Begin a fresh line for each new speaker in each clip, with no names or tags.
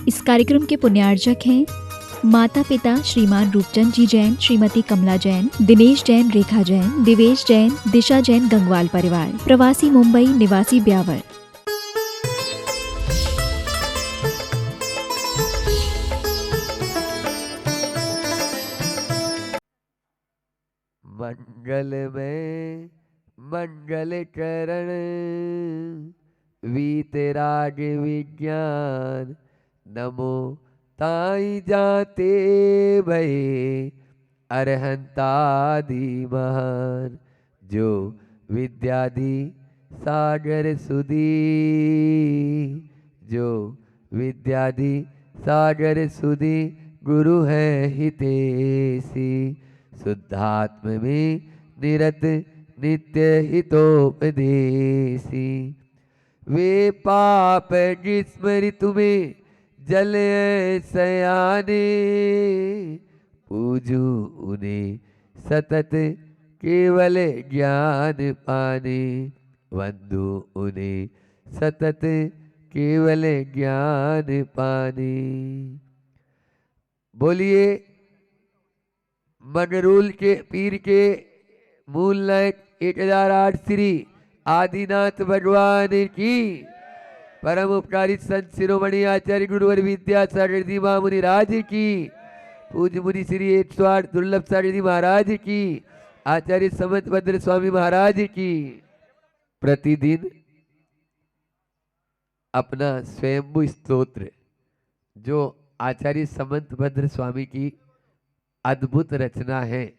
इस कार्यक्रम के पुण्यार्जक हैं माता पिता श्रीमान रूपचंद जी जैन, श्रीमती कमला जैन, दिनेश जैन, रेखा जैन, दिवेश जैन, दिशा जैन, गंगवाल परिवार, प्रवासी मुंबई, निवासी ब्यावर।
मंगल में मंगल करण वीतराग विज्ञान नमो ताई जाते भये अरहंतादि महान जो विद्यादि सागर सुधी जो विद्यादि सागर सुधी गुरु है हितेशी शुद्धात्म में निरत नित्य हितोपदेशी वे पाप ग्रीष्म ऋतु में जल सयाने पूजू उन्हें सतत केवल ज्ञान पाने वंदू उन्हें सतत केवल ज्ञान पाने। बोलिए मंगरूल के पीर के मूल नायक 1008 श्री आदिनाथ भगवान की परम उपकारी संत शिरोमणि आचार्य गुरुवर विद्यासागर जी महामुनि राज की पूज्य मुनि श्री 108 दुर्लभ सागर जी महाराज की आचार्य समत भद्र स्वामी महाराज की प्रतिदिन अपना स्वयंभू स्तोत्र जो आचार्य समत भद्र स्वामी की अद्भुत रचना है,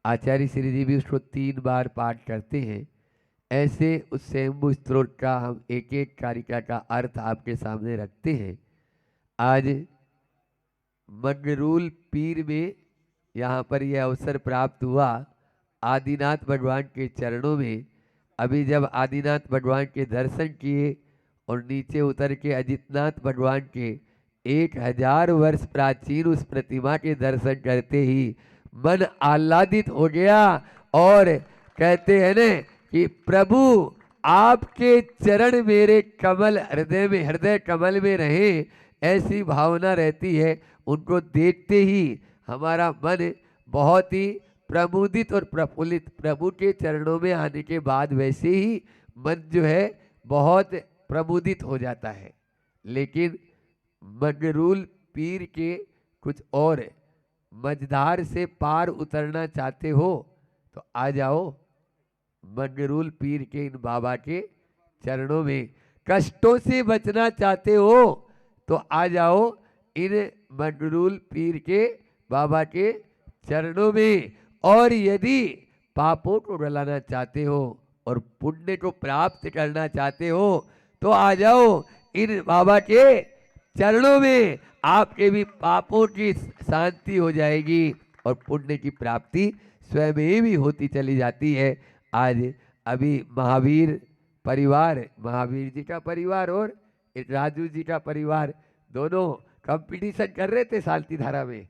आचार्य श्री जी भी उसको 3 बार पाठ करते हैं। ऐसे उस स्वयंभू स्तोत्र का हम एक एक कारिका का अर्थ आपके सामने रखते हैं। आज मंगरूल पीर में यहाँ पर यह अवसर प्राप्त हुआ आदिनाथ भगवान के चरणों में। अभी जब आदिनाथ भगवान के दर्शन किए और नीचे उतर के अजितनाथ भगवान के 1000 वर्ष प्राचीन उस प्रतिमा के दर्शन करते ही मन आह्लादित हो गया और कहते हैं न कि प्रभु आपके चरण मेरे कमल हृदय कमल में रहे, ऐसी भावना रहती है। उनको देखते ही हमारा मन बहुत ही प्रमुदित और प्रफुल्लित, प्रभु के चरणों में आने के बाद वैसे ही मन जो है बहुत प्रमुदित हो जाता है। लेकिन मंगरूल पीर के कुछ और मझधार से पार उतरना चाहते हो तो आ जाओ मंगरूल पीर के इन बाबा के चरणों में। कष्टों से बचना चाहते हो तो आ जाओ इन मंगरूल पीर के बाबा के चरणों में। और यदि पापों को गलाना चाहते हो और पुण्य को प्राप्त करना चाहते हो तो आ जाओ इन बाबा के चरणों में। आपके भी पापों की शांति हो जाएगी और पुण्य की प्राप्ति स्वयं ही होती चली जाती है। आज अभी महावीर परिवार, महावीर जी का परिवार और राजू जी का परिवार दोनों कंपटीशन कर रहे थे साल्ती धारा में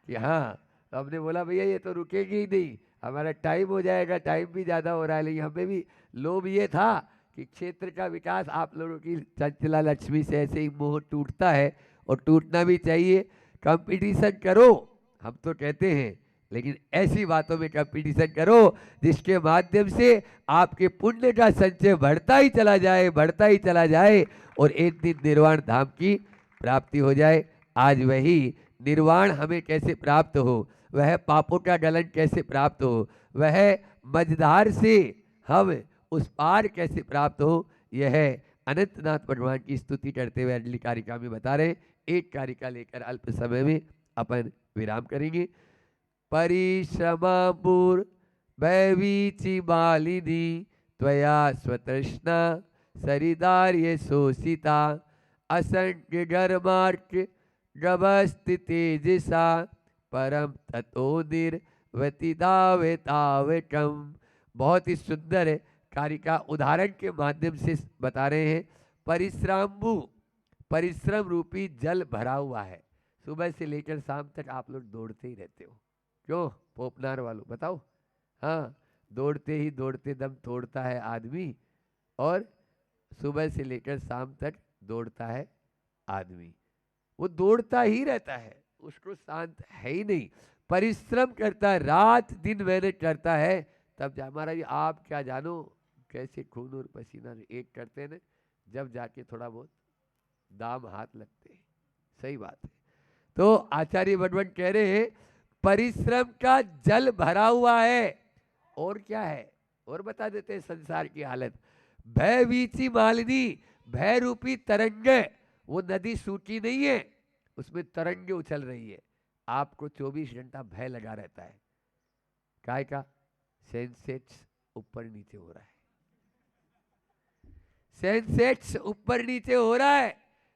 कि हाँ, तो हमने बोला भैया ये तो रुकेगी ही नहीं, हमारा टाइम हो जाएगा, टाइम भी ज़्यादा हो रहा है। लेकिन हमें भी लोभ ये था कि क्षेत्र का विकास आप लोगों की चंचला लक्ष्मी से ऐसे ही मोह टूटता है और टूटना भी चाहिए। कंपटीशन करो हम तो कहते हैं, लेकिन ऐसी बातों में कंपटीशन करो जिसके माध्यम से आपके पुण्य का संचय बढ़ता ही चला जाए, बढ़ता ही चला जाए और एक दिन निर्वाण धाम की प्राप्ति हो जाए। आज वही निर्वाण हमें कैसे प्राप्त हो, वह पापों का गलन कैसे प्राप्त हो, वह मझधार से हम उस पार कैसे प्राप्त हो, यह अनंतनाथ भगवान की स्तुति करते हुए अगली कारिका में बता रहे। एक कारिका लेकर अल्प समय में अपन विराम करेंगे। परिश्रमापूर भयवीची मालिनी त्वया स्वतृष्णा सरिदार्य शोषिता असंख्य गर्मार्क गभस्ति तेजसा परम ततो निर्वतिदावेतावकम। बहुत ही सुंदर कारिका उदाहरण के माध्यम से बता रहे हैं। परिश्रम रूपी जल भरा हुआ है, सुबह से लेकर शाम तक आप लोग दौड़ते ही रहते हो। क्यों पोपनार वालों बताओ? हाँ, दौड़ते ही दौड़ते दम तोड़ता है आदमी और सुबह से लेकर शाम तक दौड़ता है आदमी। वो दौड़ता ही रहता है, उसको शांत है ही नहीं, परिश्रम करता है, रात दिन मेहनत करता है, तब जा। महाराज आप क्या जानो कैसे खून और पसीना एक करते हैं, जब जाके थोड़ा बहुत दाम हाथ लगते हैं। सही बात है। तो आचार्य भगवान कह रहे हैं परिश्रम का जल भरा हुआ है, और क्या है, और बता देते हैं संसार की हालत। भय वीची मालिनी, भय रूपी तरंग, वो नदी सूखी नहीं है, उसमें तरंगे उछल रही है। आपको 24 घंटा भय लगा रहता है, काय का? सेंसेक्स ऊपर नीचे हो रहा है, सेंसेक्स ऊपर नीचे हो रहा है,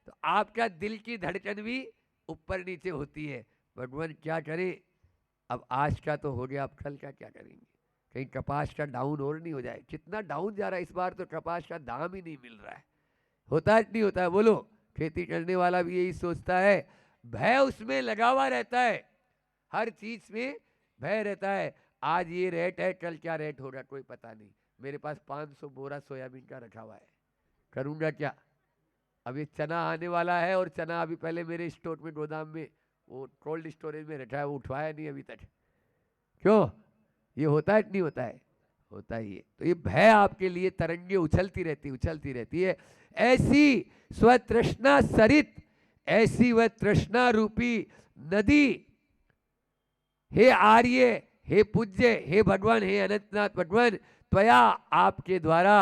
तो आपका दिल की धड़कन भी ऊपर नीचे होती है। भगवान क्या करे, अब आज का तो हो गया, अब कल का क्या करेंगे? कहीं कपास का डाउन और नहीं हो जाए। कितना डाउन जा रहा है इस बार, तो कपास का दाम ही नहीं मिल रहा है। होता है नहीं होता है? बोलो। खेती करने वाला भी यही सोचता है, भय उसमें लगा हुआ रहता है, हर चीज में भय रहता है। आज ये रेट है, कल क्या रेट होगा कोई पता नहीं। मेरे पास 500 बोरा सोयाबीन का रखा हुआ है, करूंगा क्या? अब ये चना आने वाला है, और चना अभी पहले मेरे स्टोर में, गोदाम में, वो कोल्ड स्टोरेज में रखा है, वो उठवाया नहीं अभी तक। क्यों? ये होता है नहीं होता है? होता ही है। तो ये भय आपके लिए तरंगे उछलती रहती है। ऐसी स्वतृष्णा सरित, ऐसी वह तृष्णा रूपी नदी, हे आर्य, हे पूज्य, हे भगवान, हे अनंतनाथ भगवान, त्वया आपके द्वारा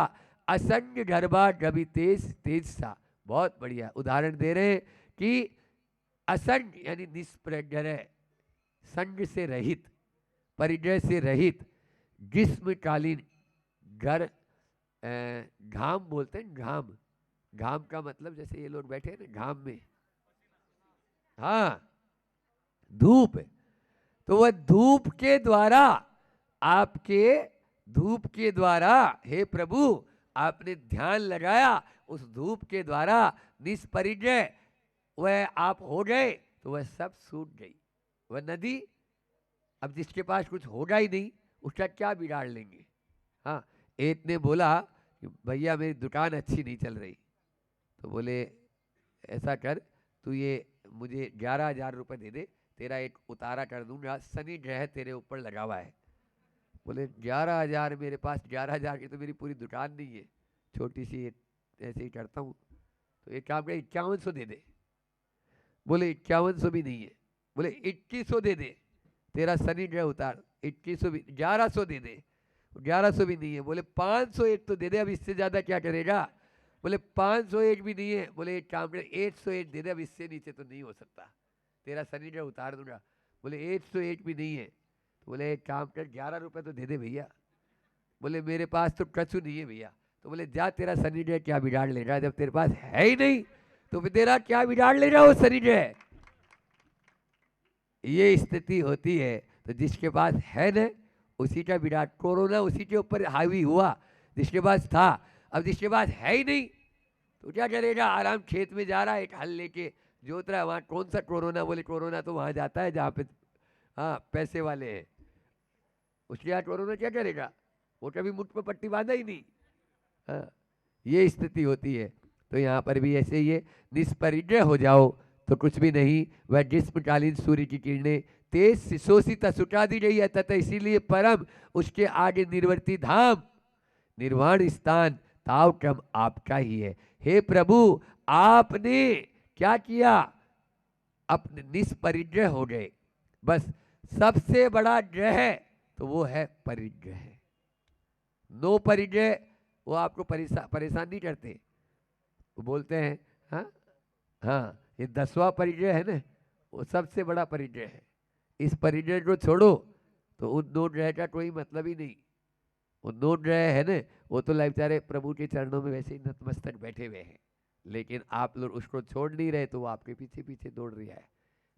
असंग गर्भा गभि तेज तेज सा। बहुत बढ़िया उदाहरण दे रहे हैं कि असंग यानी निष्प्रग्रह, संग से रहित, परिग्रह से रहित, ग्रीष्मकालीन घर, घाम बोलते हैं, घाम, घाम का मतलब जैसे ये लोग बैठे हैं ना घाम में, हाँ धूप, तो वह धूप के द्वारा, आपके धूप के द्वारा, हे प्रभु आपने ध्यान लगाया, उस धूप के द्वारा निष्परिग्रह वह आप हो गए, तो वह सब सूख गई। वह नदी, अब जिसके पास कुछ होगा ही नहीं उसका क्या बिगाड़ लेंगे? हाँ, एक ने बोला कि भैया मेरी दुकान अच्छी नहीं चल रही, तो बोले ऐसा कर, तू ये मुझे 11,000 रुपये दे दे, तेरा एक उतारा कर दूंगा, शनि ग्रह तेरे ऊपर लगा हुआ है। बोले 11,000? मेरे पास 11,000 की तो मेरी पूरी दुकान नहीं है, छोटी सी ऐसे ही करता हूँ, तो एक काम कर 5100 दे दे। बोले 5100 भी नहीं है। बोले 2100 दे दे, तेरा शनि ग्रह उतार। 2100 भी, 1100 दे दे, 1100 भी नहीं है। बोले 501 तो दे दे, अब इससे ज़्यादा क्या करेगा? बोले 501 भी नहीं है। बोले एक काम कर 801 दे दे, अब इससे नीचे तो नहीं हो सकता, तेरा शनि ग्रह उतार दूंगा। बोले 801 भी नहीं है, तो बोले एक काम कर 11 रुपये तो दे दे भैया। बोले मेरे पास तो कछु नहीं है भैया। तो बोले जा, तेरा शनि ग्रह क्या बिगाड़ लेगा, जब तेरे पास है ही नहीं तो फिर तेरा क्या बिगाड़ लेगा वो शनि ग्रह? ये स्थिति होती है। तो जिसके पास है न उसी का बिगाड़। कोरोना उसी के ऊपर हावी हुआ जिसके पास था, अब जिसके पास है ही नहीं तो क्या करेगा? आराम खेत में जा रहा है, एक हल लेके जोत रहा है, वहाँ कौन सा कोरोना? बोले कोरोना तो वहाँ जाता है जहाँ पे हाँ पैसे वाले हैं, उसके यहाँ कोरोना क्या करेगा? वो कभी मुठ पे पट्टी बांधा ही नहीं। हाँ, ये स्थिति होती है। तो यहाँ पर भी ऐसे ही है, निष्परिग्रह हो जाओ तो कुछ भी नहीं। वह ग्रीष्मकालीन सूर्य की किरणें तेज शोषित सुखा दी गई है, तथा इसीलिए परम उसके आगे निर्वर्ती धाम, निर्वाण स्थान, ताव क्रम आपका ही है। हे प्रभु आपने क्या किया? अपने निष्परिग्रह हो गए। बस सबसे बड़ा ग्रह तो वो है परिग्रह। नो परिग्रह वो आपको परेशान नहीं करते, वो बोलते हैं हाँ हाँ ये 10वां परिग्रह है ना, वो सबसे बड़ा परिग्रह है। इस परिग्रह को छोड़ो तो उन 9 ग्रह का कोई मतलब ही नहीं। वो 9 ग्रह है ना, वो तो बेचारे प्रभु के चरणों में वैसे ही नतमस्तक बैठे हुए हैं, लेकिन आप लोग उसको छोड़ नहीं रहे, तो वो आपके पीछे पीछे दौड़ रहा है,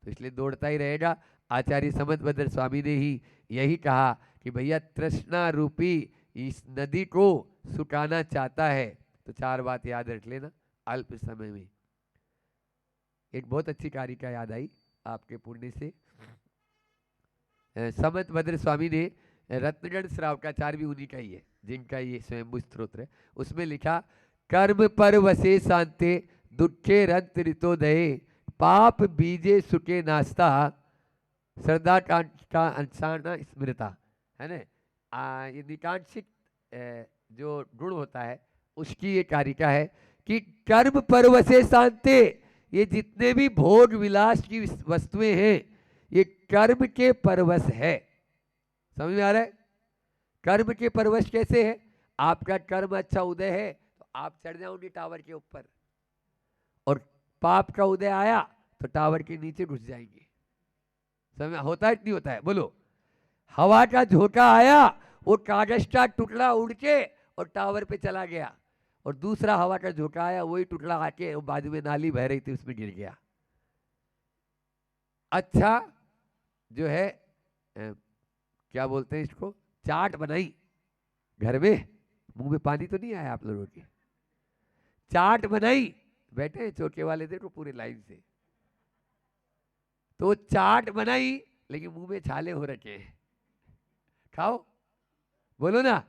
तो इसलिए दौड़ता ही रहेगा। आचार्य समतभद्र स्वामी ने ही यही कहा कि भैया तृष्णा रूपी इस नदी को सुखाना चाहता है तो 4 बात याद रख लेना। अल्प समय में एक बहुत अच्छी कारिका याद आई आपके पुण्य से। समतभद्र स्वामी ने रत्नगढ़ श्रावकाचार्य भी उन्हीं का ही है जिनका ये स्वयंभू स्तोत्र है, उसमें लिखा कर्म पर वसे शांते दुखे रंत ऋतोदये पाप बीजे सुके नास्ता श्रद्धा कांक्षा अंशाना स्मृता, है ना। ये निकांक्षिक जो गुण होता है उसकी ये कारिका है कि कर्म परवशे शांते, ये जितने भी भोग विलास की वस्तुएं हैं ये कर्म के परवश है। समझ में आ रहा है? कर्म के परवश कैसे है? आपका कर्म अच्छा उदय है तो आप चढ़ जाओगे टावर के ऊपर, और पाप का उदय आया तो टावर के नीचे घुस जाएंगे। समझ होता है नहीं होता है? बोलो। हवा का झोंका आया, वो कागज का टुकड़ा उड़ के और टावर पे चला गया, और दूसरा हवा का झोंका आया, वही टुकड़ा आके वो बाजू में नाली बह रही थी उसमें गिर गया। अच्छा जो है क्या बोलते हैं इसको, चाट बनाई घर में, मुंह में पानी तो नहीं आया आप लोगों के? चाट बनाई, बैठे हैं चौके वाले देखो पूरे लाइन से, तो चाट बनाई लेकिन मुंह में छाले हो रखे हैं, खाओ, बोलो ना।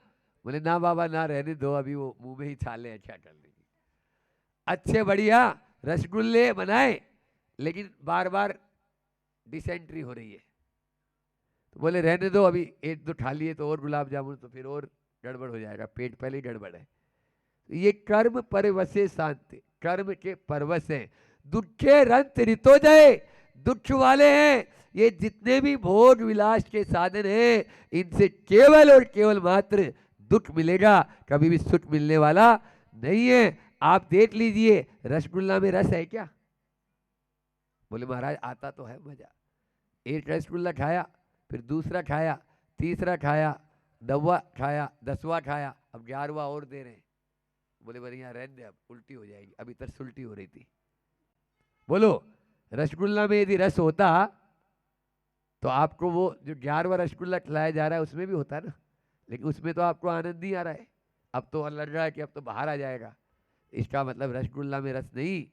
बोले ना बाबा ना, रहने दो, अभी वो मुंह में ही छाले हैं, क्या कर लेंगे। अच्छे बढ़िया रसगुल्ले बनाए लेकिन बार बार डिसेंट्री हो रही है, तो बोले रहने दो, अभी एक दो खा लिए तो और गुलाब जामुन तो फिर और गड़बड़ हो जाएगा, पेट पहले ही गड़बड़ है। ये कर्म परवशे शांति, कर्म के परवश हैं। दुखे रंत ऋतोदय, दुख वाले हैं ये जितने भी भोग विलास के साधन हैं, इनसे केवल और केवल मात्र दुख मिलेगा, कभी भी सुख मिलने वाला नहीं है। आप देख लीजिए रसगुल्ला में रस है क्या? बोले महाराज आता तो है मजा। एक रसगुल्ला खाया, फिर दूसरा खाया, तीसरा खाया, 9वां खाया, 10वां खाया, अब 11वां और दे रहे हैं। बोले बढ़िया रहने दे, अब उल्टी हो जाएगी, अभी तक उल्टी हो रही थी। बोलो रसगुल्ला में यदि रस होता तो आपको वो जो 11वां रसगुल्ला खिलाया जा रहा है उसमें भी होता ना, लेकिन उसमें तो आपको आनंद नहीं आ रहा है, अब तो लग रहा है कि अब तो बाहर आ जाएगा। इसका मतलब रसगुल्ला में रस नहीं,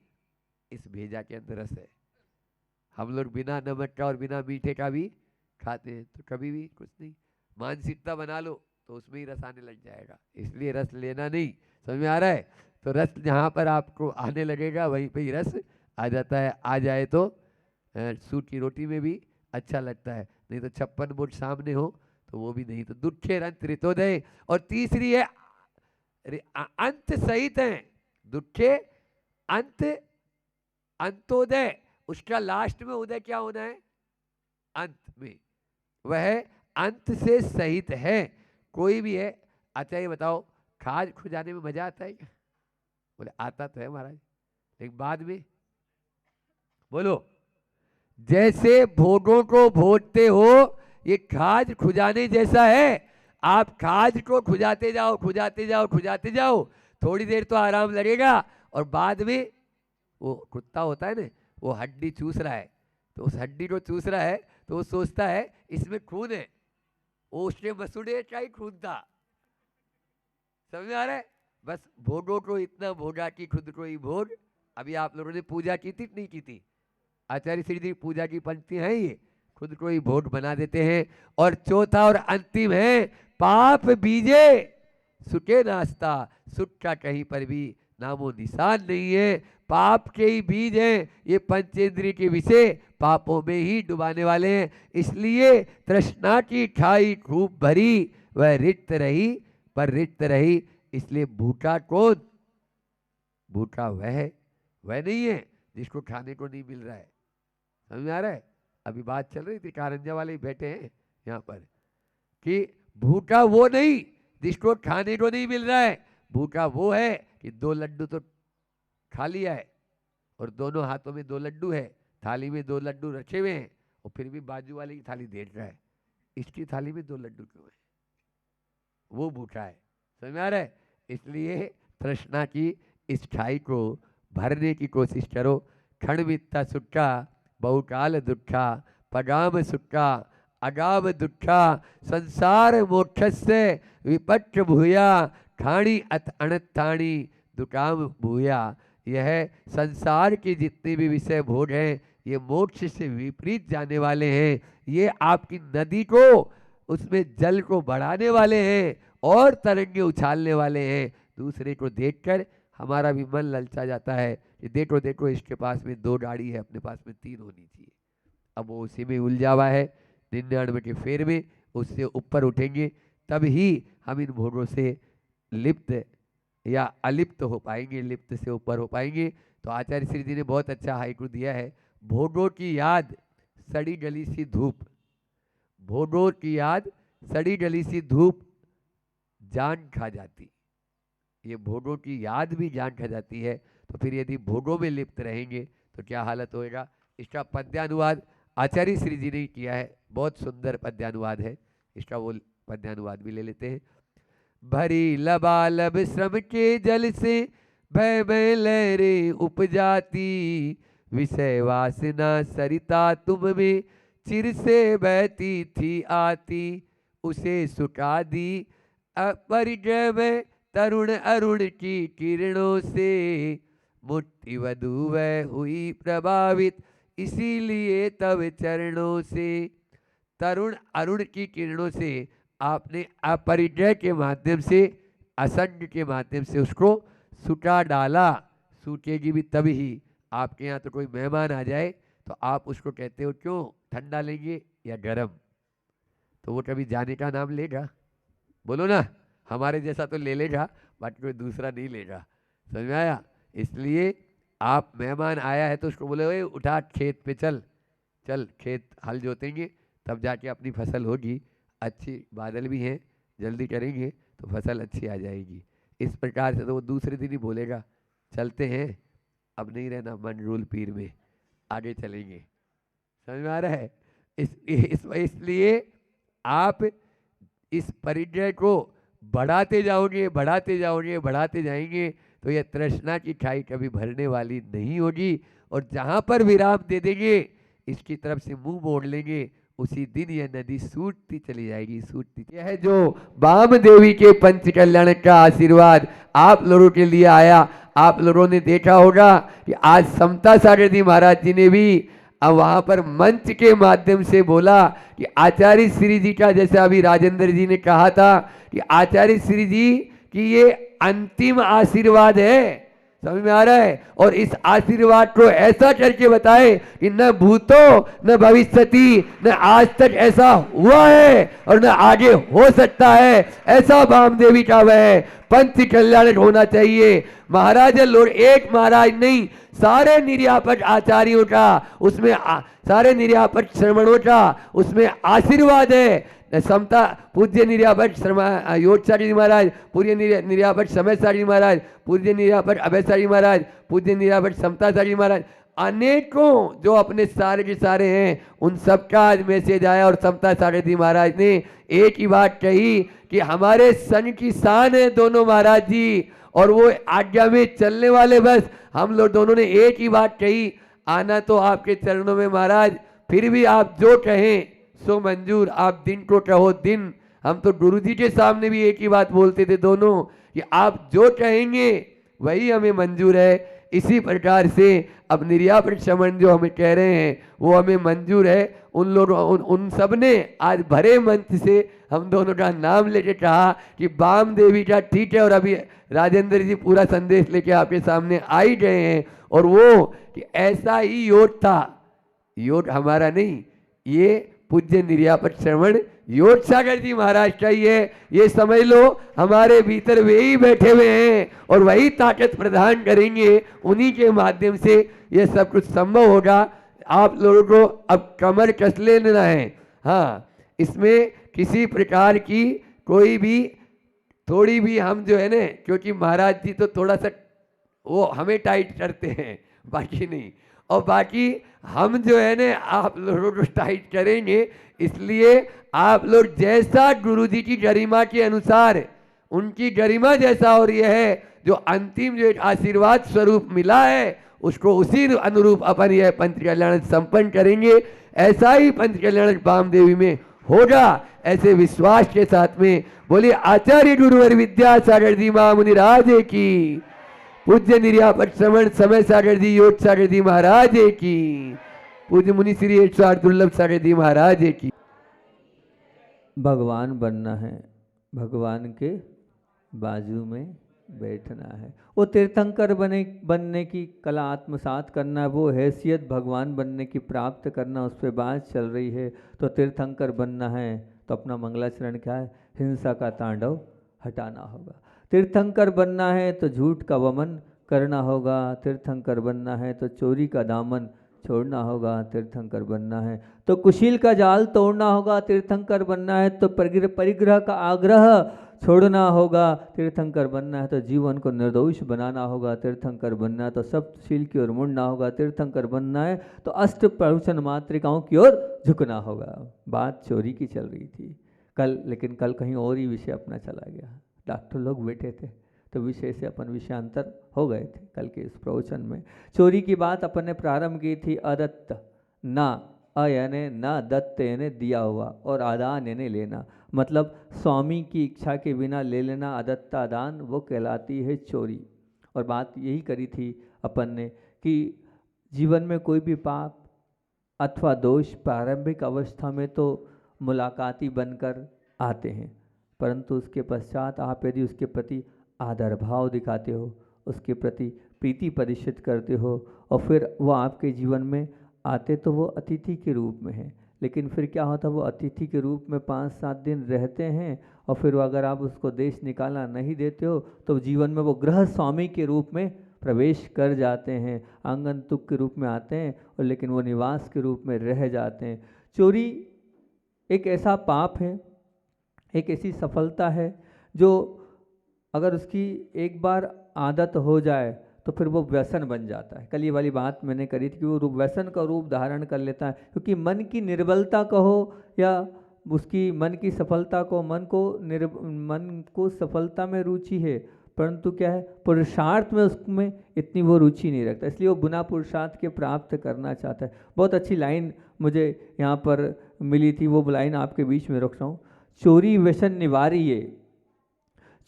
इस भेजा के अंदर रस है। हम लोग बिना नमक का और बिना मीठे का भी खाते हैं, तो कभी भी कुछ नहीं, मानसिकता बना लो तो उसमें ही रस आने लग जाएगा, इसलिए रस लेना नहीं। समझ में आ रहा है? तो रस जहाँ पर आपको आने लगेगा वहीं पे ही रस आ जाता है। आ जाए तो सूट की रोटी में भी अच्छा लगता है, नहीं तो 56 बोट सामने हो तो वो भी नहीं। तो दुखे रंत ऋतोदय, और तीसरी है अंत सहित है। दुखे अंत अंतोदय, उसका लास्ट में उदय क्या होना है? अंत में, वह अंत से सहित है। कोई भी है, अच्छा ये बताओ खाज खुजाने में मजा आता है क्या? बोले आता तो है महाराज, लेकिन बाद में बोलो जैसे भोगों को भोगते हो ये खाज खुजाने जैसा है। आप खाज को खुजाते जाओ, खुजाते जाओ, खुजाते जाओ, थोड़ी देर तो आराम लगेगा, और बाद में वो कुत्ता होता है ना, वो हड्डी चूस रहा है, तो उस हड्डी को चूस रहा है तो वो सोचता है इसमें खून है, वो उसके मसूड़े का ही खून था। समझ में आ रहा है? बस भोगों को इतना भोगा कि खुद को ही भोग। अभी आप लोगों ने पूजा की थी नहीं की थी? आचार्य श्री जी पूजा की पंक्तियां हैं ये, खुद को ही भोग बना देते हैं। और चौथा और अंतिम है पाप बीजे सुखे नास्ता, सुख का कहीं पर भी नामो निशान नहीं है, पाप के ही बीज हैं ये, पंचेंद्रिय के विषय पापों में ही डुबाने वाले हैं। इसलिए तृष्णा की खाई खूब भरी, वह रिक्त रही पर रिक्त रही, इसलिए भूखा कौन? भूखा वह नहीं है जिसको खाने को नहीं मिल रहा है। समझ में आ रहा है? अभी बात चल रही थी, कारंजा वाले बैठे हैं यहाँ पर, कि भूखा वो नहीं जिसको खाने को नहीं मिल रहा है, भूखा वो है कि 2 लड्डू तो खा लिया है और दोनों हाथों में 2 लड्डू है, थाली में 2 लड्डू रखे हुए हैं, और फिर भी बाजू वाले की थाली देख रहा है, इसकी थाली में 2 लड्डू क्यों है? वो भूखा है। समझ में आ रहा है? इसलिए तृष्णा की इस खाई को भरने की कोशिश करो। खंडवित्ता सुखा बहुकाल दुखा, पगाम सुखा अगाम दुखा, संसार मोक्षस्य विपक्ष भूया, खाणी अत अणत्थाणी दुकाम भूया। यह संसार के जितने भी विषय भोग हैं ये मोक्ष से विपरीत जाने वाले हैं। ये आपकी नदी को, उसमें जल को बढ़ाने वाले हैं और तरंगे उछालने वाले हैं। दूसरे को देखकर हमारा भी मन ललचा जाता है कि देखो देखो इसके पास में 2 गाड़ी है, अपने पास में 3 होनी चाहिए। अब वो उसी में उलझा हुआ है 99 के फेर में। उससे ऊपर उठेंगे तब ही हम इन भोगों से लिप्त या अलिप्त हो पाएंगे, लिप्त से ऊपर हो पाएंगे। तो आचार्य श्री जी ने बहुत अच्छा हाइकु दिया है, भोगों की याद सड़ी गली सी धूप, भोगों की याद सड़ी गली सी धूप जान खा जाती। ये भोगों की याद भी जान खा जाती है। तो फिर यदि भोगों में लिप्त रहेंगे तो क्या हालत होएगा। इसका पद्यानुवाद आचार्य श्री जी ने किया है, बहुत सुंदर पद्यानुवाद है। इसका वो पद्यानुवाद भी ले लेते हैं। भरी लबालब श्रम के जल से भय भय लहरें उपजाती, विषय वासना सरिता तुम में चिर से बहती थी आती, उसे सुखा दी अपरिजय में तरुण अरुण की किरणों से, मुट्ठी वधु वह हुई प्रभावित इसीलिए तब चरणों से। तरुण अरुण की किरणों से आपने अपरिजय के माध्यम से, असंग के माध्यम से उसको सुखा डाला। सूखेगी भी तभी। आपके यहाँ तो कोई मेहमान आ जाए तो आप उसको कहते हो क्यों ठंडा लेंगे या गरम, तो वो कभी जाने का नाम लेगा? बोलो ना, हमारे जैसा तो ले लेगा, बाकी कोई दूसरा नहीं लेगा। समझ में आया? इसलिए आप मेहमान आया है तो उसको बोले ओए उठा खेत पे चल, चल खेत हल जोतेंगे तब जाके अपनी फसल होगी। अच्छी बादल भी हैं, जल्दी करेंगे तो फसल अच्छी आ जाएगी। इस प्रकार से तो वो दूसरे दिन ही बोलेगा चलते हैं, अब नहीं रहना मंडरूल पीर में, आगे चलेंगे। समझ में आ रहा है? इसलिए आप इस परिचय को बढ़ाते जाओगे, बढ़ाते जाओगे, बढ़ाते जाएंगे तो यह तृष्णा की खाई कभी भरने वाली नहीं होगी। और जहाँ पर विराम दे देंगे, इसकी तरफ से मुंह मोड़ लेंगे, उसी दिन यह नदी सूटती चली जाएगी, सूटती। यह है जो वाम देवी के पंच कल्याण का आशीर्वाद आप लोगों के लिए आया। आप लोगों ने देखा होगा कि आज समता सारथी महाराज जी ने भी अब वहां पर मंच के माध्यम से बोला कि आचार्य श्री जी का, जैसे अभी राजेंद्र जी ने कहा था कि आचार्य श्री जी की ये अंतिम आशीर्वाद है। समझ में आ रहा है? और इस आशीर्वाद को ऐसा करके बताए कि न भूतो न भविष्यति, न आज तक ऐसा हुआ है और न आगे हो सकता है, ऐसा वामदेवी का वह पंच कल्याण होना चाहिए। महाराज लोग एक महाराज नहीं, सारे निर्यापक आचार्यों का उसमें सारे निर्यापक श्रमणों का उसमें आशीर्वाद है। समता पूज्य निर्यापक योगचार्य महाराज, पूज्य निर्यापक समयचार्य महाराज, पूज्य निर्यापक अभयचार्य महाराज, पूज्य निर्यापक समताचार्य महाराज, अनेकों जो अपने सारे के सारे हैं, उन सबका आज मैसेज आया। और समताचार्य महाराज ने एक ही बात कही कि हमारे सन की शान है दोनों महाराज जी, और वो आज्ञा में चलने वाले। बस हम लोग दोनों ने एक ही बात कही, आना तो आपके चरणों में महाराज, फिर भी आप जो कहें सो मंजूर। आप दिन को कहो दिन। हम तो गुरु जी के सामने भी एक ही बात बोलते थे दोनों कि आप जो कहेंगे वही हमें मंजूर है। इसी प्रकार से अब निर्यापक श्रमण जो हमें कह रहे हैं वो हमें मंजूर है। उन लोगों उन सब ने आज भरे मंच से हम दोनों का नाम लेके कहा कि वाम देवी का ठीक है। और अभी राजेंद्र जी पूरा संदेश लेके आपके सामने आ ही गए हैं। और वो कि ऐसा ही योग था, योग हमारा नहीं, ये पूज्य निर्यापक श्रवण योग सागर जी महाराज का ही है। ये समझ लो हमारे भीतर वे ही बैठे हुए हैं और वही ताकत प्रदान करेंगे। उन्हीं के माध्यम से ये सब कुछ संभव होगा। आप लोगों को अब कमर कस लेना है। हाँ, इसमें किसी प्रकार की कोई भी थोड़ी भी हम जो है ना, क्योंकि महाराज जी तो थोड़ा सा वो हमें टाइट करते हैं, बाकी नहीं। और बाकी हम जो है ना आप लोगों को टाइट करेंगे। इसलिए आप लोग जैसा गुरु जी की गरिमा के अनुसार, उनकी गरिमा जैसा, और यह है जो अंतिम जो एक आशीर्वाद स्वरूप मिला है उसको उसी अनुरूप अपन यह पंच कल्याण संपन्न करेंगे। ऐसा ही पंच कल्याण वामदेवी में होगा, ऐसे विश्वास के साथ में बोलिए आचार्य गुरुवर विद्यासागर जी महामुनि राज की, पूज्य निर्यापक श्रवण समय सागर जी योग सागर जी महाराज की, पूज्य मुनि श्री 108 दुर्लभ सागर जी महाराज की।
भगवान बनना है, भगवान के बाजू में बैठना है। वो तीर्थंकर बनने की कला आत्मसात करना, वो हैसियत भगवान बनने की प्राप्त करना, उस पर बात चल रही है। तो तीर्थंकर बनना है तो अपना मंगलाचरण क्या है, हिंसा का तांडव हटाना होगा। तीर्थंकर बनना है तो झूठ का वमन करना होगा। तीर्थंकर बनना है तो चोरी का दामन छोड़ना होगा। तीर्थंकर बनना है तो कुशील का जाल तोड़ना होगा। तीर्थंकर बनना है तो परिग्रह का आग्रह छोड़ना होगा। तीर्थंकर बनना है तो जीवन को निर्दोष बनाना होगा। तीर्थंकर बनना है तो सप्तशील की ओर मुड़ना होगा। तीर्थंकर बनना है तो अष्ट प्रवचन मातृकाओं की ओर झुकना होगा। बात चोरी की चल रही थी कल, लेकिन कल कहीं और ही विषय अपना चला गया। डॉक्टर लोग बैठे थे तो विषय से अपन विषयांतर हो गए थे कल के इस प्रवचन में। चोरी की बात अपन ने प्रारंभ की थी। अदत्त ना, अ यानी ना, दत्त यानी दिया हुआ, और आदान यानी लेना। मतलब स्वामी की इच्छा के बिना ले लेना, अदत्ता दान, वो कहलाती है चोरी। और बात यही करी थी अपन ने कि जीवन में कोई भी पाप अथवा दोष प्रारंभिक अवस्था में तो मुलाकाती बनकर आते हैं, परंतु उसके पश्चात आप यदि उसके प्रति आदर भाव दिखाते हो, उसके प्रति प्रीति परिषद करते हो, और फिर वो आपके जीवन में आते तो वो अतिथि के रूप में है। लेकिन फिर क्या होता है, वो अतिथि के रूप में 5-7 दिन रहते हैं, और फिर अगर आप उसको देश निकालना नहीं देते हो तो जीवन में वो गृह स्वामी के रूप में प्रवेश कर जाते हैं, आंगनतुक के रूप में आते हैं, और लेकिन वो निवास के रूप में रह जाते हैं। चोरी एक ऐसा पाप है, एक ऐसी सफलता है जो अगर उसकी एक बार आदत हो जाए तो फिर वो व्यसन बन जाता है। कल ये वाली बात मैंने करी थी कि वो व्यसन का रूप धारण कर लेता है, क्योंकि मन की निर्बलता कहो या उसकी मन की सफलता को, मन को सफलता में रुचि है, परंतु क्या है, पुरुषार्थ में उसमें इतनी वो रुचि नहीं रखता, इसलिए वो बिना पुरुषार्थ के प्राप्त करना चाहता है। बहुत अच्छी लाइन मुझे यहाँ पर मिली थी, वो लाइन आपके बीच में रख रहा हूँ। चोरी व्यसन निवारिये,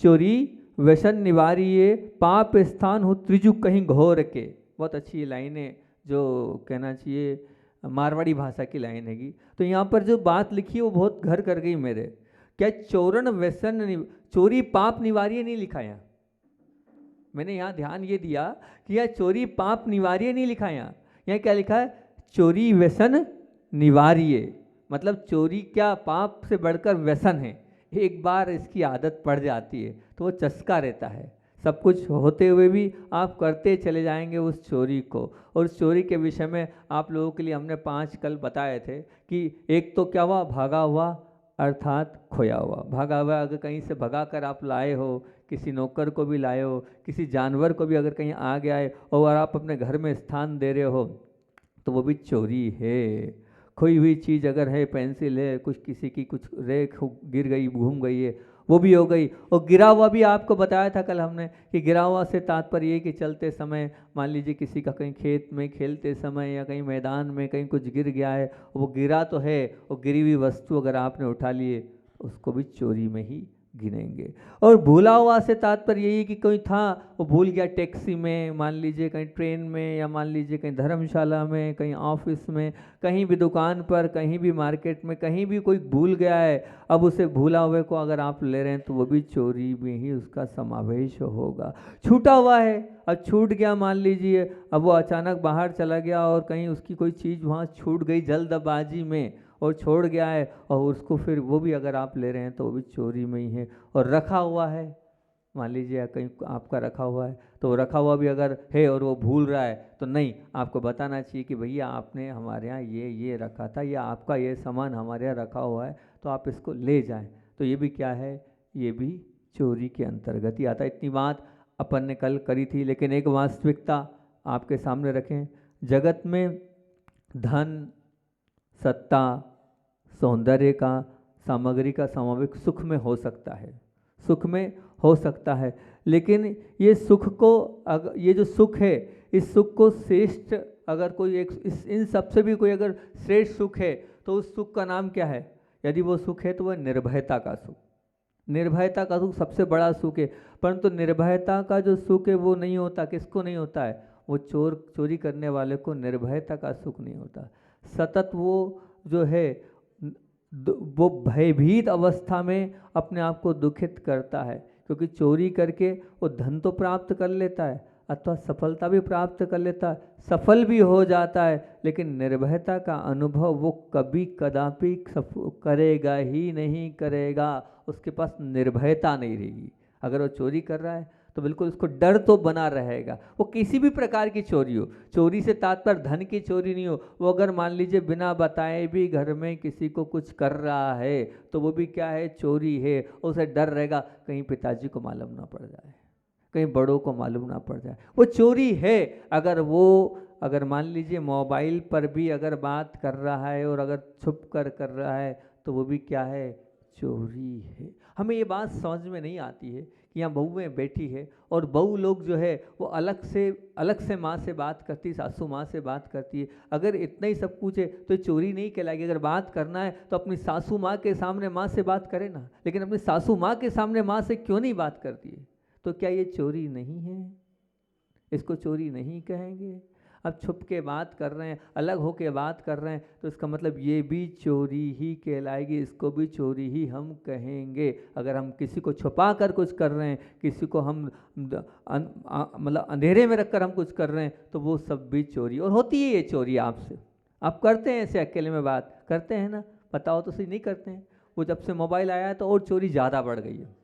चोरी व्यसन निवारिये, पाप स्थान हो त्रिजु कहीं घोर के। बहुत अच्छी लाइन है, जो कहना चाहिए मारवाड़ी भाषा की लाइन हैगी। तो यहाँ पर जो बात लिखी है वो बहुत घर कर गई मेरे। क्या चोरण व्यसन, चोरी पाप निवार्य नहीं लिखा यहाँ। मैंने यहाँ ध्यान ये दिया कि यह चोरी पाप निवार्य नहीं लिखा यहाँ क्या लिखा है, चोरी व्यसन निवार्य। मतलब चोरी क्या पाप से बढ़कर व्यसन है, एक बार इसकी आदत पड़ जाती है तो वो चस्का रहता है, सब कुछ होते हुए भी आप करते चले जाएंगे उस चोरी को। और उस चोरी के विषय में आप लोगों के लिए हमने 5 कल बताए थे कि एक तो क्या हुआ, भागा हुआ अर्थात खोया हुआ। भागा हुआ अगर कहीं से भगा कर आप लाए हो, किसी नौकर को भी लाए हो, किसी जानवर को भी अगर कहीं आ गया है और आप अपने घर में स्थान दे रहे हो तो वो भी चोरी है। खोई हुई चीज़ अगर है, पेंसिल है, कुछ किसी की कुछ रेख गिर गई, घूम गई है, वो भी हो गई। और गिरा हुआ भी आपको बताया था कल हमने कि गिरा हुआ से तात्पर्य ये कि चलते समय मान लीजिए किसी का कहीं खेत में खेलते समय या कहीं मैदान में कहीं कुछ गिर गया है, वो गिरा तो है, और गिरी हुई वस्तु अगर आपने उठा लिए उसको भी चोरी में ही गिनेंगे। और भूला हुआ से तात्पर्य यही कि कोई था वो भूल गया, टैक्सी में मान लीजिए, कहीं ट्रेन में, या मान लीजिए कहीं धर्मशाला में, कहीं ऑफिस में, कहीं भी दुकान पर, कहीं भी मार्केट में, कहीं भी कोई भूल गया है, अब उसे भूला हुए को अगर आप ले रहे हैं तो वो भी चोरी में ही उसका समावेश होगा। छूटा हुआ है, अब छूट गया मान लीजिए, अब वो अचानक बाहर चला गया और कहीं उसकी कोई चीज़ वहाँ छूट गई जल्दबाजी में और छोड़ गया है, और उसको फिर वो भी अगर आप ले रहे हैं तो वो भी चोरी में ही है। और रखा हुआ है, मान लीजिए कहीं आपका रखा हुआ है तो रखा हुआ भी अगर है और वो भूल रहा है तो नहीं, आपको बताना चाहिए कि भैया आपने हमारे यहाँ ये रखा था, या आपका ये सामान हमारे यहाँ रखा हुआ है तो आप इसको ले जाएं। तो ये भी क्या है, ये भी चोरी के अंतर्गत ही आता है। इतनी बात अपन ने कल करी थी, लेकिन एक वास्तविकता आपके सामने रखें। जगत में धन, सत्ता, सौंदर्य का, सामग्री का समावेश सुख में हो सकता है, सुख में हो सकता है, लेकिन ये सुख को ये जो सुख है, इस सुख को श्रेष्ठ अगर कोई एक इन सब से भी कोई अगर श्रेष्ठ सुख है तो उस सुख का नाम क्या है? यदि वो सुख है तो वह निर्भयता का सुख। निर्भयता का सुख सबसे बड़ा सुख है, परंतु निर्भयता का जो सुख है वो नहीं होता। किसको नहीं होता है? वो चोरी करने वाले को निर्भयता का सुख नहीं होता। सतत वो जो है वो भयभीत अवस्था में अपने आप को दुखित करता है, क्योंकि चोरी करके वो धन तो प्राप्त कर लेता है अथवा सफलता भी प्राप्त कर लेता है, सफल भी हो जाता है, लेकिन निर्भयता का अनुभव वो कभी कदापि करेगा ही नहीं करेगा। उसके पास निर्भयता नहीं रहेगी। अगर वो चोरी कर रहा है तो बिल्कुल उसको डर तो बना रहेगा, वो किसी भी प्रकार की चोरी हो। चोरी से तात्पर्य धन की चोरी नहीं हो, वो अगर मान लीजिए बिना बताए भी घर में किसी को कुछ कर रहा है तो वो भी क्या है, चोरी है। उसे डर रहेगा कहीं पिताजी को मालूम ना पड़ जाए, कहीं बड़ों को मालूम ना पड़ जाए, वो चोरी है। अगर मान लीजिए मोबाइल पर भी अगर बात कर रहा है और अगर छुप कर रहा है तो वो भी क्या है, चोरी है। हमें ये बात समझ में नहीं आती है कि यहाँ बहुएं बैठी है और बहू लोग जो है वो अलग से माँ से बात करती, सासू माँ से बात करती है। अगर इतना ही सब कुछ है तो चोरी नहीं कहलाएगी। अगर बात करना है तो अपनी सासू माँ के सामने माँ से बात करे ना, लेकिन अपनी सासू माँ के सामने माँ से क्यों नहीं बात करती है? तो क्या ये चोरी नहीं है? इसको चोरी नहीं कहेंगे। अब छुप के बात कर रहे हैं, अलग होके बात कर रहे हैं, तो इसका मतलब ये भी चोरी ही कहलाएगी, इसको भी चोरी ही हम कहेंगे। अगर हम किसी को छुपा कर कुछ कर रहे हैं, किसी को हम मतलब अंधेरे में रखकर हम कुछ कर रहे हैं, तो वो सब भी चोरी। और होती है ये चोरी आपसे, आप करते हैं ऐसे अकेले में बात करते हैं ना, पता हो तो सही नहीं करते हैं। वो जब से मोबाइल आया है तो और चोरी ज़्यादा बढ़ गई है,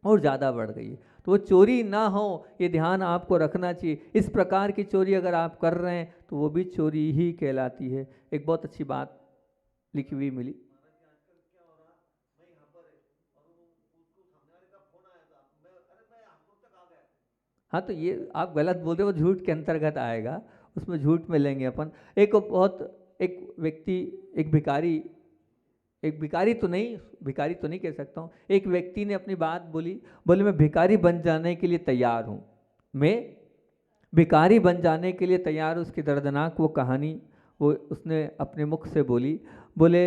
और ज़्यादा बढ़ गई है। तो वो चोरी ना हो ये ध्यान आपको रखना चाहिए। इस प्रकार की चोरी अगर आप कर रहे हैं तो वो भी चोरी ही कहलाती है। एक बहुत अच्छी बात लिखी हुई मिली, हाँ तो ये आप गलत बोल रहे हो, झूठ के अंतर्गत आएगा, उसमें झूठ में लेंगे अपन। एक व्यक्ति, एक भिखारी तो नहीं कह सकता हूँ, एक व्यक्ति ने अपनी बात बोले मैं भिखारी बन जाने के लिए तैयार हूँ, मैं भिखारी बन जाने के लिए तैयार हूँ। उसकी दर्दनाक वो कहानी वो उसने अपने मुख से बोले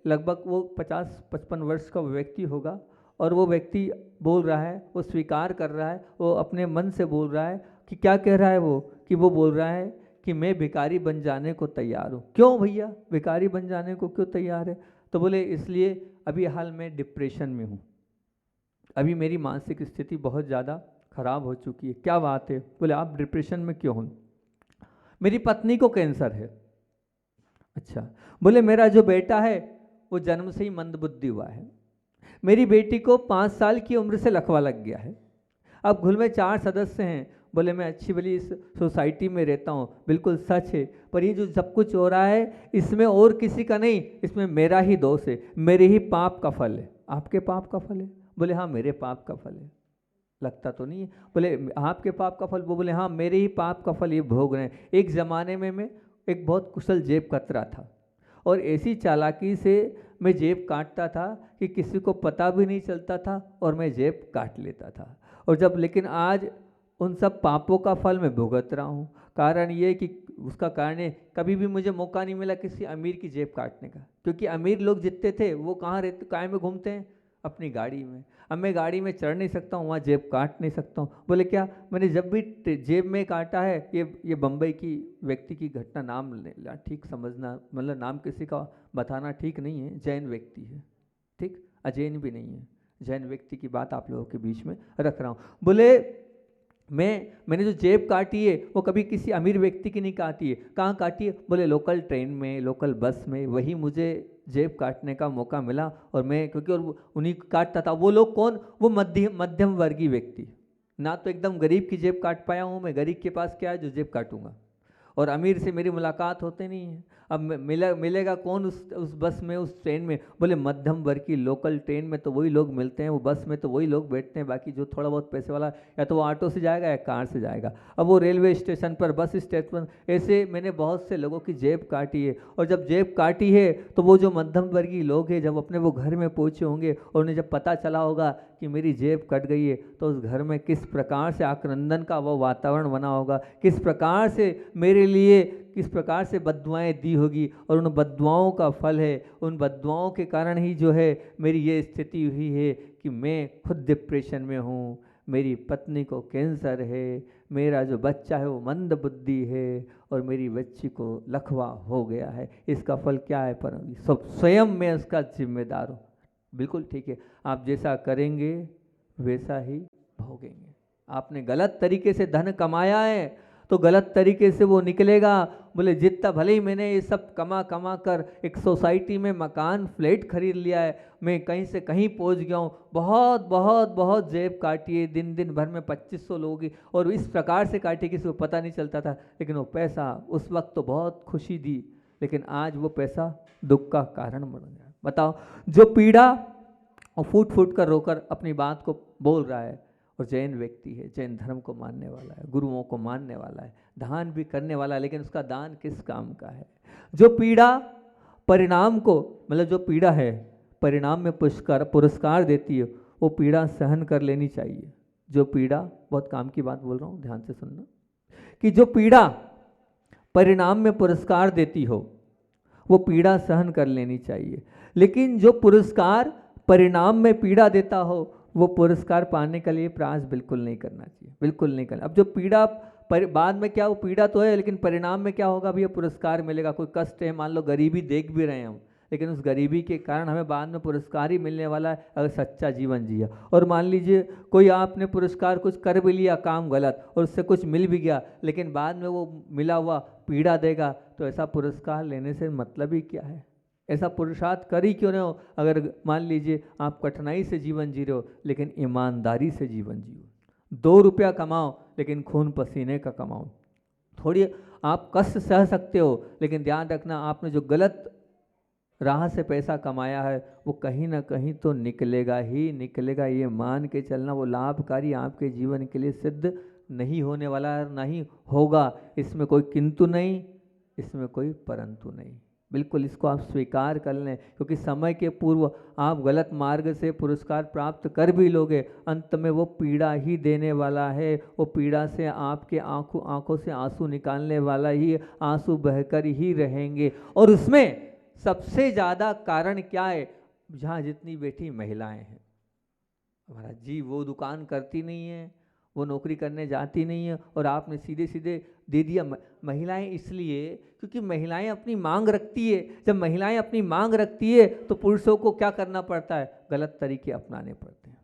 लगभग वो 50-55 वर्ष का व्यक्ति होगा, और वो व्यक्ति बोल रहा है, वो स्वीकार कर रहा है, वो अपने मन से बोल रहा है कि क्या कह रहा है वो, कि वो बोल रहा है कि मैं भिखारी बन जाने को तैयार हूँ। क्यों भैया भिखारी बन जाने को क्यों तैयार है? तो बोले इसलिए अभी हाल में डिप्रेशन में हूँ, अभी मेरी मानसिक स्थिति बहुत ज़्यादा खराब हो चुकी है। क्या बात है? बोले आप डिप्रेशन में क्यों हो? मेरी पत्नी को कैंसर है। अच्छा। बोले मेरा जो बेटा है वो जन्म से ही मंदबुद्धि हुआ है, मेरी बेटी को 5 साल की उम्र से लकवा लग गया है। अब घर में 4 सदस्य हैं। बोले मैं अच्छी भली इस सोसाइटी में रहता हूँ, बिल्कुल सच है, पर ये जो सब कुछ हो रहा है इसमें और किसी का नहीं, इसमें मेरा ही दोष है, मेरे ही पाप का फल है। आपके पाप का फल है? बोले हाँ मेरे पाप का फल है। लगता तो नहीं है। बोले आपके पाप का फल? वो बोले हाँ मेरे ही पाप का फल ये भोग रहे हैं। एक ज़माने में मैं एक बहुत कुशल जेब कतरा था, और ऐसी चालाकी से मैं जेब काटता था कि किसी को पता भी नहीं चलता था, और मैं जेब काट लेता था। और जब लेकिन आज उन सब पापों का फल मैं भुगत रहा हूँ। कारण ये कि उसका कारण है कभी भी मुझे मौका नहीं मिला किसी अमीर की जेब काटने का, क्योंकि अमीर लोग जितने थे वो कहाँ रहते, काय में घूमते हैं, अपनी गाड़ी में। अब मैं गाड़ी में चढ़ नहीं सकता हूँ, वहाँ जेब काट नहीं सकता हूँ। बोले क्या? मैंने जब भी जेब में काटा है, ये बम्बई की व्यक्ति की घटना, नाम ठीक समझना, मतलब नाम किसी का बताना ठीक नहीं है, जैन व्यक्ति है, ठीक, अजैन भी नहीं है, जैन व्यक्ति की बात आप लोगों के बीच में रख रहा हूँ। बोले मैंने जो जेब काटी है वो कभी किसी अमीर व्यक्ति की नहीं काटी है। कहाँ काटी है? बोले लोकल ट्रेन में, लोकल बस में, वही मुझे जेब काटने का मौका मिला, और मैं क्योंकि और उन्हीं काटता था। वो लोग कौन? वो मध्यम वर्गीय व्यक्ति। ना तो एकदम गरीब की जेब काट पाया हूँ मैं, गरीब के पास क्या है जो जेब काटूंगा, और अमीर से मेरी मुलाकात होते नहीं है। अब मिलेगा कौन उस बस में, उस ट्रेन में? बोले मध्यम वर्ग की लोकल ट्रेन में तो वही लोग मिलते हैं, वो बस में तो वही लोग बैठते हैं, बाकी जो थोड़ा बहुत पैसे वाला या तो वो ऑटो से जाएगा या कार से जाएगा। अब वो रेलवे स्टेशन पर, बस स्टेशन पर, ऐसे मैंने बहुत से लोगों की जेब काटी है। और जब जेब काटी है तो वो जो मध्यम वर्गीय लोग हैं, जब अपने वो घर में पहुँचे होंगे और उन्हें जब पता चला होगा कि मेरी जेब कट गई है, तो उस घर में किस प्रकार से आक्रंदन का वो वातावरण बना होगा, किस प्रकार से मेरे लिए किस प्रकार से बद्दुआएं दी होगी, और उन बद्दुआओं का फल है, उन बद्दुआओं के कारण ही जो है मेरी ये स्थिति हुई है कि मैं खुद डिप्रेशन में हूँ, मेरी पत्नी को कैंसर है, मेरा जो बच्चा है वो मंद बुद्धि है, और मेरी बच्ची को लकवा हो गया है। इसका फल क्या है? पर सब स्वयं मैं उसका जिम्मेदार हूँ। बिल्कुल ठीक है, आप जैसा करेंगे वैसा ही भोगेंगे। आपने गलत तरीके से धन कमाया है तो गलत तरीके से वो निकलेगा। बोले जितना भले ही मैंने ये सब कमा कमा कर एक सोसाइटी में मकान फ्लैट खरीद लिया है, मैं कहीं से कहीं पहुंच गया हूँ, बहुत बहुत बहुत जेब काटी है, दिन दिन भर में 2500 लोगों की, और इस प्रकार से काटी किसी को पता नहीं चलता था, लेकिन वो पैसा उस वक्त तो बहुत खुशी दी, लेकिन आज वो पैसा दुख का कारण बन गया। बताओ, जो पीड़ा और फूट फूट कर रोकर अपनी बात को बोल रहा है, और जैन व्यक्ति है, जैन धर्म को मानने वाला है, गुरुओं को मानने वाला है, दान भी करने वाला है, लेकिन उसका दान किस काम का है? जो पीड़ा परिणाम को, मतलब जो पीड़ा है परिणाम में पुरस्कार देती है, वो पीड़ा सहन कर लेनी चाहिए। जो पीड़ा, बहुत काम की बात बोल रहा हूँ, ध्यान से सुनना, कि जो पीड़ा परिणाम में पुरस्कार देती हो वो पीड़ा सहन कर लेनी चाहिए, लेकिन जो पुरस्कार परिणाम में पीड़ा देता हो वो पुरस्कार पाने के लिए प्रयास बिल्कुल नहीं करना चाहिए, बिल्कुल नहीं करना। अब जो पीड़ा बाद में क्या, वो पीड़ा तो है, लेकिन परिणाम में क्या होगा भैया? पुरस्कार मिलेगा। कोई कष्ट है, मान लो गरीबी देख भी रहे हैं हम, लेकिन उस गरीबी के कारण हमें बाद में पुरस्कार ही मिलने वाला है अगर सच्चा जीवन जिया। और मान लीजिए कोई आपने पुरस्कार कुछ कर भी लिया, काम गलत, और उससे कुछ मिल भी गया, लेकिन बाद में वो मिला हुआ पीड़ा देगा, तो ऐसा पुरस्कार लेने से मतलब ही क्या है? ऐसा पुरुषार्थ कर ही क्यों नहीं हो? अगर मान लीजिए आप कठिनाई से जीवन जी रहे हो, लेकिन ईमानदारी से जीवन जियो। 2 रुपया कमाओ, लेकिन खून पसीने का कमाओ। थोड़ी आप कष्ट सह सकते हो, लेकिन ध्यान रखना, आपने जो गलत राह से पैसा कमाया है वो कहीं ना कहीं तो निकलेगा ही निकलेगा। ये मान के चलना, वो लाभकारी आपके जीवन के लिए सिद्ध नहीं होने वाला है, नहीं होगा। इसमें कोई किंतु नहीं, इसमें कोई परंतु नहीं। बिल्कुल इसको आप स्वीकार कर लें, क्योंकि समय के पूर्व आप गलत मार्ग से पुरस्कार प्राप्त कर भी लोगे, अंत में वो पीड़ा ही देने वाला है। वो पीड़ा से आपके आंखों से आंसू निकालने वाला ही, आंसू बहकर ही रहेंगे। और उसमें सबसे ज़्यादा कारण क्या है? जहाँ जितनी बैठी महिलाएं हैं, हमारा जी वो दुकान करती नहीं है, वो नौकरी करने जाती नहीं है, और आपने सीधे सीधे दे दिया। महिलाएं इसलिए क्योंकि महिलाएं अपनी मांग रखती है। जब महिलाएं अपनी मांग रखती है तो पुरुषों को क्या करना पड़ता है? गलत तरीके अपनाने पड़ते हैं।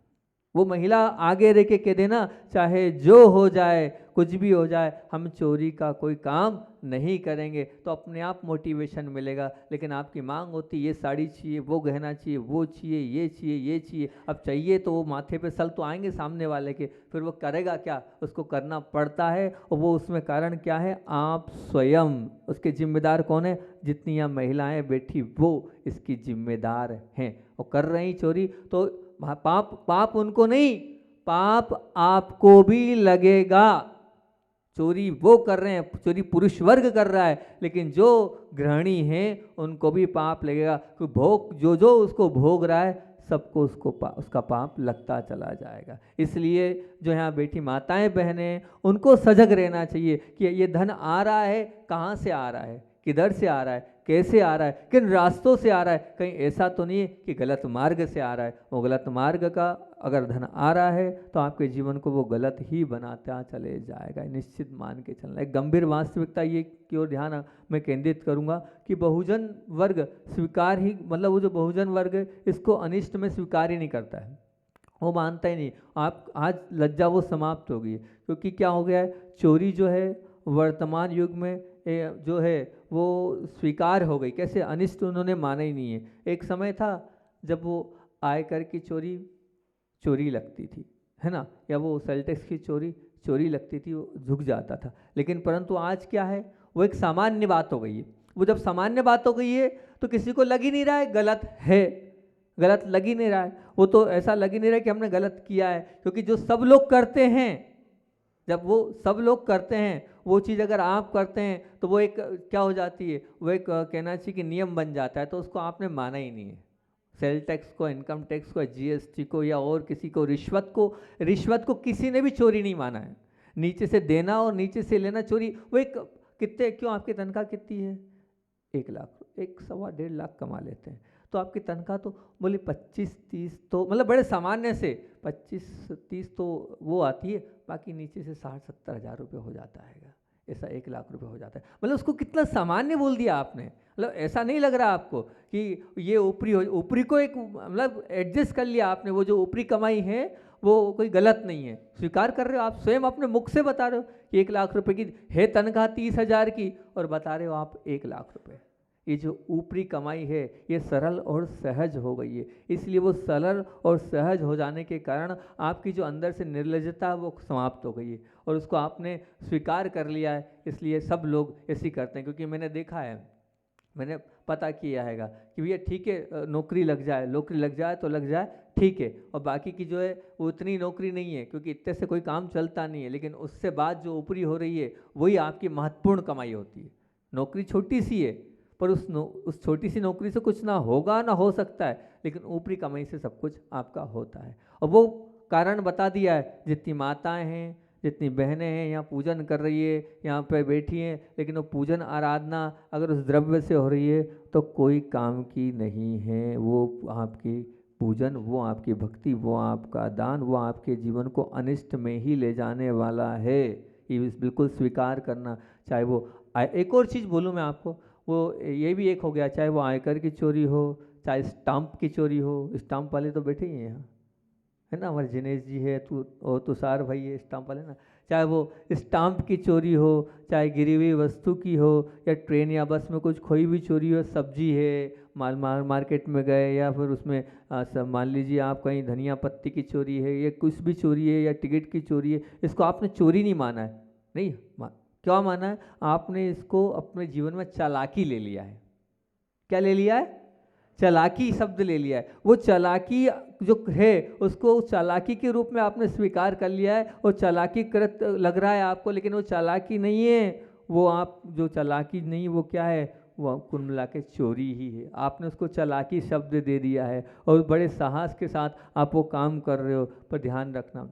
वो महिला आगे रह के कह देना, चाहे जो हो जाए, कुछ भी हो जाए, हम चोरी का कोई काम नहीं करेंगे, तो अपने आप मोटिवेशन मिलेगा। लेकिन आपकी मांग होती, ये साड़ी चाहिए, वो गहना चाहिए, वो चाहिए, ये चाहिए, ये चाहिए। अब चाहिए तो वो माथे पे सल तो आएंगे सामने वाले के, फिर वो करेगा क्या? उसको करना पड़ता है। और वो उसमें कारण क्या है? आप स्वयं उसके जिम्मेदार कौन है? जितनी यहाँ महिलाएं बैठी वो इसकी जिम्मेदार हैं। और कर रही चोरी तो पाप उनको नहीं, पाप आपको भी लगेगा। चोरी वो कर रहे हैं, चोरी पुरुष वर्ग कर रहा है, लेकिन जो गृहिणी हैं उनको भी पाप लगेगा। तो भोग जो जो उसको भोग रहा है, सबको उसका पाप लगता चला जाएगा। इसलिए जो यहाँ बैठी माताएं बहनें, उनको सजग रहना चाहिए कि ये धन आ रहा है, कहाँ से आ रहा है, किधर से आ रहा है, कैसे आ रहा है, किन रास्तों से आ रहा है। कहीं ऐसा तो नहीं है कि गलत मार्ग से आ रहा है। वो गलत मार्ग का अगर धन आ रहा है तो आपके जीवन को वो गलत ही बनाता चले जाएगा, निश्चित मान के चलना। एक गंभीर वास्तविकता ये की ओर ध्यान मैं केंद्रित करूंगा कि बहुजन वर्ग स्वीकार ही, मतलब वो जो बहुजन वर्ग है इसको अनिष्ट में स्वीकार ही नहीं करता है, वो मानता ही नहीं। आप आज लज्जा वो समाप्त हो गई, क्योंकि क्या हो गया है? चोरी जो है वर्तमान युग में जो है वो स्वीकार हो गई। कैसे? अनिष्ट उन्होंने माना ही नहीं है। एक समय था जब वो आयकर की चोरी लगती थी, है ना, या वो सेल टैक्स की चोरी लगती थी, वो झुक जाता था। लेकिन परंतु आज क्या है? वो एक सामान्य बात हो गई है। वो जब सामान्य बात हो गई है तो किसी को लग ही नहीं रहा है गलत है, गलत लग ही नहीं रहा है। वो तो ऐसा लग ही नहीं रहा है कि हमने गलत किया है, क्योंकि जो सब लोग करते हैं, जब वो सब लोग करते हैं वो चीज़ अगर आप करते हैं तो वो एक क्या हो जाती है? वो एक कहना चाहिए कि नियम बन जाता है। तो उसको आपने माना ही नहीं है। सेल टैक्स को, इनकम टैक्स को, जीएसटी को, या और किसी को, रिश्वत को किसी ने भी चोरी नहीं माना है। नीचे से देना और नीचे से लेना चोरी। वो एक कितने, क्यों आपकी तनख्वाह कितनी है? 1 लाख, 1 सवा 1.5 लाख कमा लेते हैं, तो आपकी तनख्वाह तो बोले 25-30 तो मतलब बड़े सामान्य से 25-30 तो वो आती है, बाकी नीचे से 60-70 हज़ार रुपये हो जाता है। ऐसा 1 लाख रुपये हो जाता है। मतलब उसको कितना सामान्य बोल दिया आपने। मतलब ऐसा नहीं लग रहा आपको कि ये ऊपरी को एक मतलब एडजस्ट कर लिया आपने, वो जो ऊपरी कमाई है वो कोई गलत नहीं है, स्वीकार कर रहे हो आप, स्वयं अपने मुख से बता रहे हो कि 1 लाख रुपए की है तनख्वाह 30,000 की और बता रहे हो आप 1 लाख रुपए। ये जो ऊपरी कमाई है ये सरल और सहज हो गई है, इसलिए वो सरल और सहज हो जाने के कारण आपकी जो अंदर से निर्लजता वो समाप्त हो गई है और उसको आपने स्वीकार कर लिया है। इसलिए सब लोग ऐसे करते हैं, क्योंकि मैंने देखा है, मैंने पता किया हैगा कि भैया ठीक है नौकरी लग जाए तो लग जाए, ठीक है, और बाकी की जो है वो उतनी नौकरी नहीं है क्योंकि इतने से कोई काम चलता नहीं है, लेकिन उससे बाद जो ऊपरी हो रही है वही आपकी महत्वपूर्ण कमाई होती है। नौकरी छोटी सी है पर उस छोटी सी नौकरी से कुछ ना होगा ना हो सकता है, लेकिन ऊपरी कमाई से सब कुछ आपका होता है। और वो कारण बता दिया है, जितनी माताएं हैं जितनी बहनें हैं यहाँ पूजन कर रही है, यहाँ पे बैठी हैं, लेकिन वो पूजन आराधना अगर उस द्रव्य से हो रही है तो कोई काम की नहीं है। वो आपकी पूजन, वो आपकी भक्ति, वो आपका दान, वो आपके जीवन को अनिष्ट में ही ले जाने वाला है। ये बिल्कुल स्वीकार करना। चाहे वो एक और चीज़ बोलूँ मैं आपको, वो ये भी एक हो गया, चाहे वो आयकर की चोरी हो, चाहे स्टाम्प की चोरी हो। स्टाम्प वाले तो बैठे ही हैं यहाँ, है ना, हमारे जिनेश जी है, तुषार भाई है स्टाम्प वाले ना। चाहे वो स्टाम्प की चोरी हो, चाहे गिरी हुई वस्तु की हो, या ट्रेन या बस में कुछ खोई हुई चोरी हो, सब्जी है मार्केट में गए, या फिर उसमें मान लीजिए आप कहीं धनिया पत्ती की चोरी है, या कुछ भी चोरी है, या टिकट की चोरी है, इसको आपने चोरी नहीं माना है। नहीं क्या माना है आपने? इसको अपने जीवन में चालाकी ले लिया है। क्या ले लिया है? चालाकी शब्द ले लिया है। वो चालाकी जो है उसको चालाकी के रूप में आपने स्वीकार कर लिया है, और चालाकी कृत लग रहा है आपको, लेकिन वो चालाकी नहीं है। वो आप जो चालाकी नहीं, वो क्या है? वो कुल मिला के चोरी ही है। आपने उसको चालाकी शब्द दे दिया है और बड़े साहस के साथ आप वो काम कर रहे हो। पर ध्यान रखना,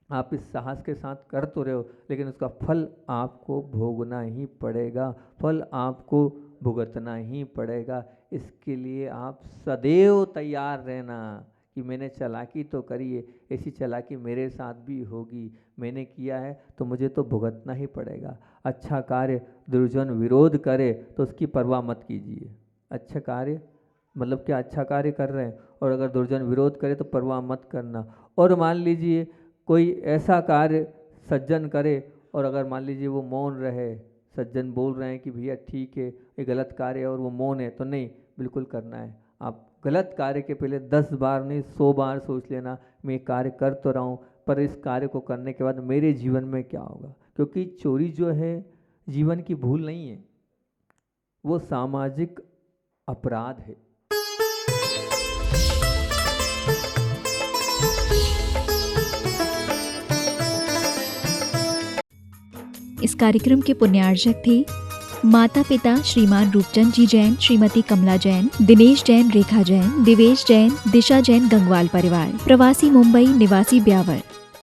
आप इस साहस के साथ कर तो रहे हो, लेकिन उसका फल आपको भोगना ही पड़ेगा, फल आपको भुगतना ही पड़ेगा। इसके लिए आप सदैव तैयार रहना कि मैंने चालाकी तो करी है, ऐसी चालाकी मेरे साथ भी होगी। मैंने किया है तो मुझे तो भुगतना ही पड़ेगा। अच्छा कार्य दुर्जन विरोध करे तो उसकी परवाह मत कीजिए। अच्छा कार्य मतलब क्या? अच्छा कार्य कर रहे हैं और अगर दुर्जन विरोध करे तो परवाह मत करना। और मान लीजिए कोई ऐसा कार्य सज्जन करे और अगर मान लीजिए वो मौन रहे, सज्जन बोल रहे हैं कि भैया ठीक है ये गलत कार्य है, और वो मौन है, तो नहीं, बिल्कुल करना है। आप गलत कार्य के पहले 10 बार नहीं 100 बार सोच लेना, मैं कार्य कर तो रहा हूँ, पर इस कार्य को करने के बाद मेरे जीवन में क्या होगा। क्योंकि चोरी जो है जीवन की भूल नहीं है, वो सामाजिक अपराध है।
इस कार्यक्रम के पुण्यार्चक थे माता पिता श्रीमान रूपचंद जी जैन, श्रीमती कमला जैन, दिनेश जैन, रेखा जैन, दिवेश जैन, दिशा जैन, गंगवाल परिवार, प्रवासी मुंबई, निवासी ब्यावर।